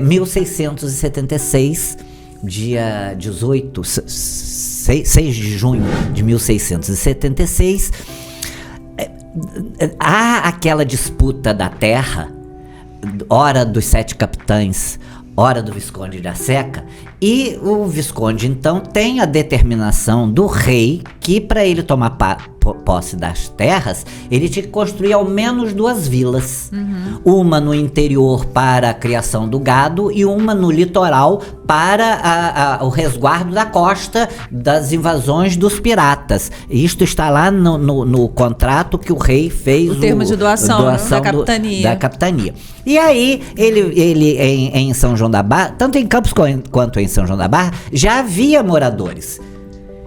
1676, dia 6 de junho de 1676, há aquela disputa da terra, ora dos 7 capitães, ora do Visconde da Seca, e o Visconde então tem a determinação do rei que, para ele tomar posse das terras, ele tinha que construir ao menos 2 vilas. Uma no interior para a criação do gado e uma no litoral para o resguardo da costa das invasões dos piratas. Isto está lá no contrato que o rei fez. O termo de doação da capitania. E aí, ele em São João da Barra, tanto em Campos quanto em São João da Barra, já havia moradores.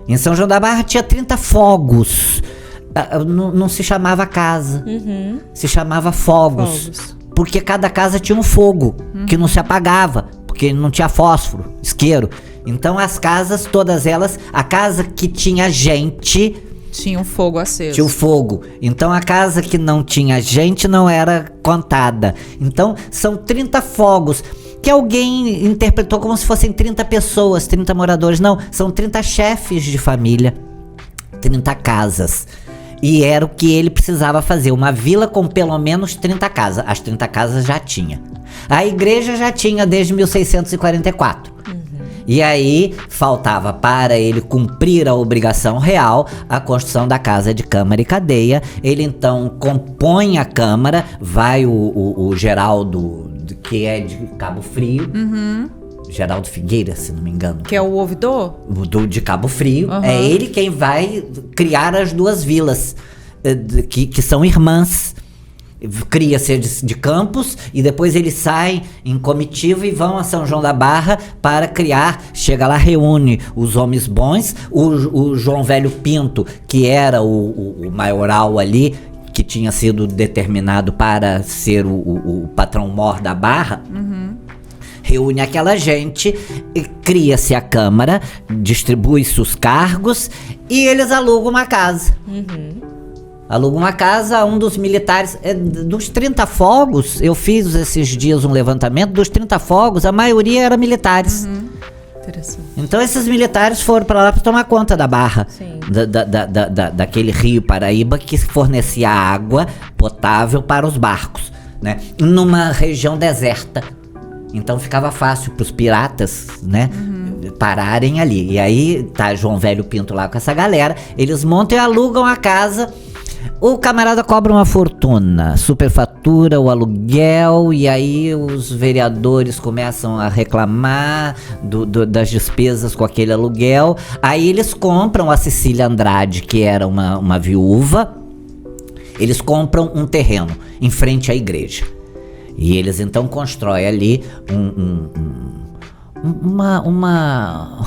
Em São João da Barra tinha 30 fogos. Não se chamava casa, se chamava fogos. Porque cada casa tinha um fogo que não se apagava, porque não tinha fósforo, isqueiro. Então as casas, todas elas, a casa que tinha gente... tinha um fogo aceso. Tinha um fogo. Então a casa que não tinha gente não era contada. Então são 30 fogos. Que alguém interpretou como se fossem 30 pessoas, 30 moradores. Não, são 30 chefes de família, 30 casas. E era o que ele precisava fazer, uma vila com pelo menos 30 casas. As 30 casas já tinha. A igreja já tinha desde 1644. E aí faltava para ele cumprir a obrigação real a construção da casa de câmara e cadeia. Ele então compõe a câmara, vai o Geraldo, que é de Cabo Frio, Geraldo Figueira, se não me engano. Que é o ouvidor? De Cabo Frio. É ele quem vai criar as 2 vilas, que são irmãs. Cria-se de Campos e depois eles saem em comitiva e vão a São João da Barra para criar. Chega lá, reúne os homens bons, o João Velho Pinto, que era o maioral ali, que tinha sido determinado para ser o patrão-mor da Barra. Reúne aquela gente, cria-se a Câmara, distribui-se os cargos e eles alugam uma casa. Alugam uma casa a um dos militares. Dos 30 fogos, eu fiz esses dias um levantamento, dos 30 fogos, a maioria era militares. Interessante. Então esses militares foram para lá para tomar conta da Barra, daquele rio Paraíba que fornecia água potável para os barcos, né? Numa região deserta. Então ficava fácil para os piratas, né? Pararem ali. E aí tá João Velho Pinto lá com essa galera, eles montam e alugam a casa. O camarada cobra uma fortuna, superfatura o aluguel, e aí os vereadores começam a reclamar das despesas com aquele aluguel. Aí eles compram a Cecília Andrade, que era uma viúva, eles compram um terreno em frente à igreja. E eles então constroem ali uma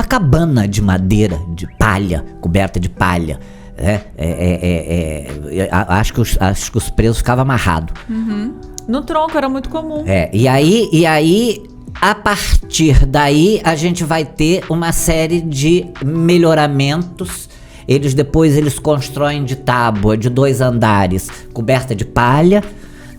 cabana de madeira, de palha, coberta de palha. Acho que os presos ficavam amarrados. No tronco era muito comum. E aí, a partir daí, a gente vai ter uma série de melhoramentos. Depois eles constroem de tábua, de 2 andares, coberta de palha.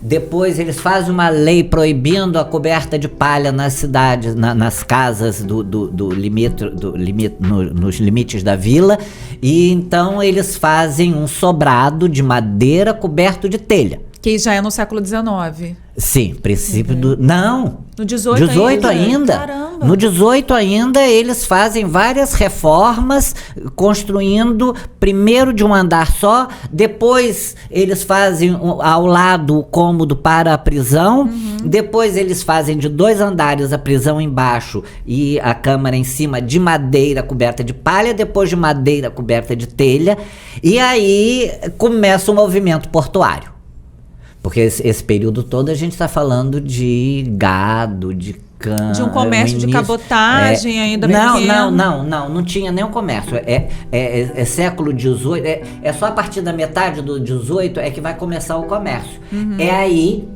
Depois eles fazem uma lei proibindo a coberta de palha nas cidades, nas casas nos limites da vila. E então eles fazem um sobrado de madeira coberto de telha. Que já é no século XIX. Sim, princípio do... Não! No 18 ainda. Caramba! No 18 ainda eles fazem várias reformas, construindo primeiro de um andar só, depois eles fazem ao lado o cômodo para a prisão, depois eles fazem de 2 andares a prisão embaixo e a câmara em cima de madeira coberta de palha, depois de madeira coberta de telha, e aí começa o movimento portuário. Porque esse período todo a gente está falando de gado, de cana... De um comércio de cabotagem ainda pequeno. Não tinha nem o comércio. É século XVIII, é só a partir da metade do XVIII é que vai começar o comércio. É aí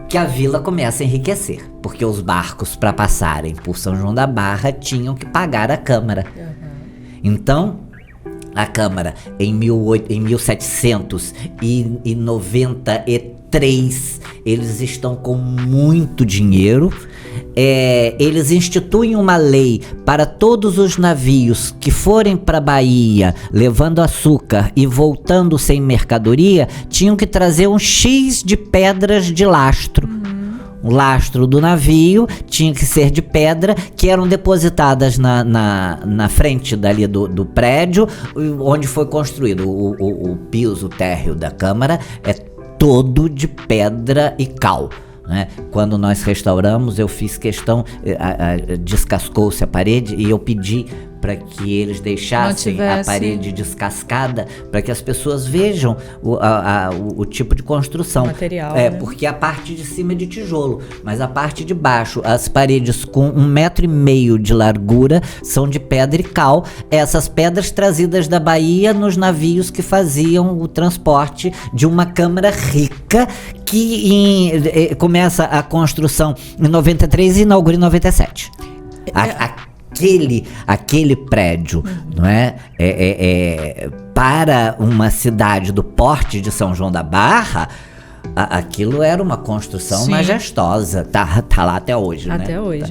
que a vila começa a enriquecer, porque os barcos, para passarem por São João da Barra, tinham que pagar a Câmara. Então... a Câmara, em 1793, eles estão com muito dinheiro eles instituem uma lei para todos os navios que forem para Bahia levando açúcar e voltando sem mercadoria, tinham que trazer um X de pedras de lastro. O lastro do navio tinha que ser de pedra, que eram depositadas na frente dali do prédio onde foi construído. O piso térreo da Câmara é todo de pedra e cal. Né? Quando nós restauramos, eu fiz questão, descascou-se a parede e eu pedi para que eles deixassem a parede descascada para que as pessoas vejam o tipo de construção. O material, né? Porque a parte de cima é de tijolo, mas a parte de baixo, as paredes com 1,5 metro de largura são de pedra e cal. Essas pedras trazidas da Bahia nos navios que faziam o transporte de uma Câmara rica que começa a construção em 93 e inaugura em 97. Aquele prédio, não é? Para uma cidade do porte de São João da Barra, aquilo era uma construção majestosa. Tá lá até hoje, né? Até hoje.